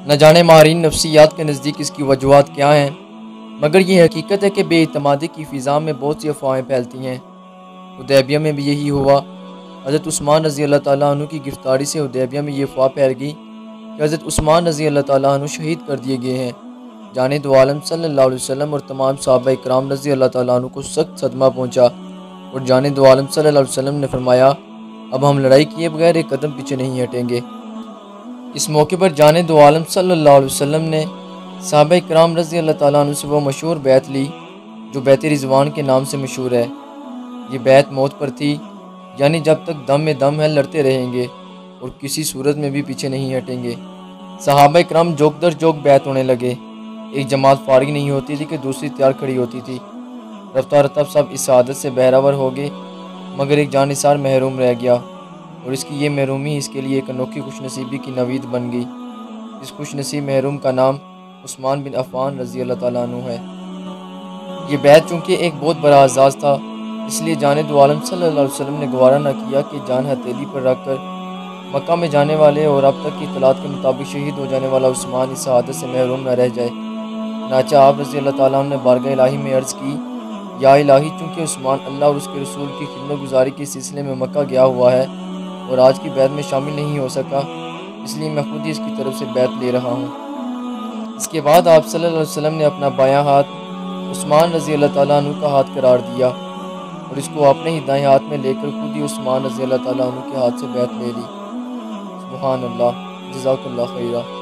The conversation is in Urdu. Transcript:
نہ جانے ماہرین نفسیات کے نزدیک اس کی وجوہات کیا ہیں، مگر یہ حقیقت ہے کہ بے اعتمادی کی فضا میں بہت سی افواہیں پھیلتی ہیں۔ حدیبیہ میں بھی یہی ہوا۔ حضرت عثمان رضی اللہ تعالیٰ عنہ کی گرفتاری سے حدیبیہ میں یہ افواہ پھیل گئی کہ حضرت عثمان رضی اللہ تعالیٰ عنہ شہید کر دیے گئے ہیں۔ جانے دو عالم صلی اللہ علیہ وسلم اور تمام صحابہ اکرام رضی اللہ تعالیٰ عنہ کو سخت صدمہ پہنچا، اور جانے دو عالم صلی اللہ علیہ وسلم نے فرمایا، اب ہم لڑائی کیے بغیر ایک قدم پیچھے نہیں ہٹیں گے۔ اس موقع پر جانے دو عالم صلی اللہ علیہ وسلم نے صحابہ اکرام رضی اللہ تعالیٰ عنہ سے وہ مشہور بیعت لی جو بیعت رضوان کے نام سے مشہور ہے۔ یہ بیعت موت پر تھی، یعنی جب تک دم میں دم ہے لڑتے رہیں گے اور کسی صورت میں بھی پیچھے نہیں ہٹیں گے۔ صحابہ اکرام جوک در جوک بیعت ہونے لگے۔ ایک جماعت فارغ نہیں ہوتی تھی کہ دوسری تیار کھڑی ہوتی تھی۔ رفتہ رفتہ سب اس سعادت سے بہرور ہو گئے، مگر ایک جانثار محروم رہ گیا، اور اس کی یہ محرومی اس کے لیے ایک انوکھی خوش نصیبی کی نوید بن گئی۔ اس خوش نصیب محروم کا نام عثمان بن عفان رضی اللہ تعالیٰ عنہ ہے۔ یہ بیعت چونکہ ایک بہت بڑا اعزاز تھا، اس لیے جانے دو عالم صلی اللہ علیہ وسلم نے گوارا نہ کیا کہ جان ہتھیلی پر رکھ کر مکہ میں جانے والے اور اب تک کی اطلاعات کے مطابق شہید ہو جانے والا عثمان اس سعادت سے محروم نہ رہ جائے۔ چنانچہ آپ رضی اللہ تعالیٰ عنہ نے بارگاہ الہی میں عرض کی، یا الہی، چونکہ عثمان اللہ اور اس کے رسول کی خدمت گزاری کے سلسلے میں مکہ گیا ہوا ہے اور آج کی بیعت میں شامل نہیں ہو سکا، اس لیے میں خود ہی اس کی طرف سے بیعت لے رہا ہوں۔ اس کے بعد آپ صلی اللہ علیہ وسلم نے اپنا بایاں ہاتھ عثمان رضی اللہ تعالیٰ عنہ کا ہاتھ قرار دیا اور اس کو اپنے ہی دائیں ہاتھ میں لے کر خود ہی عثمان رضی اللہ تعالیٰ عنہ کے ہاتھ سے بیعت لے لی۔ سبحان اللہ، جزاک اللہ خیرہ۔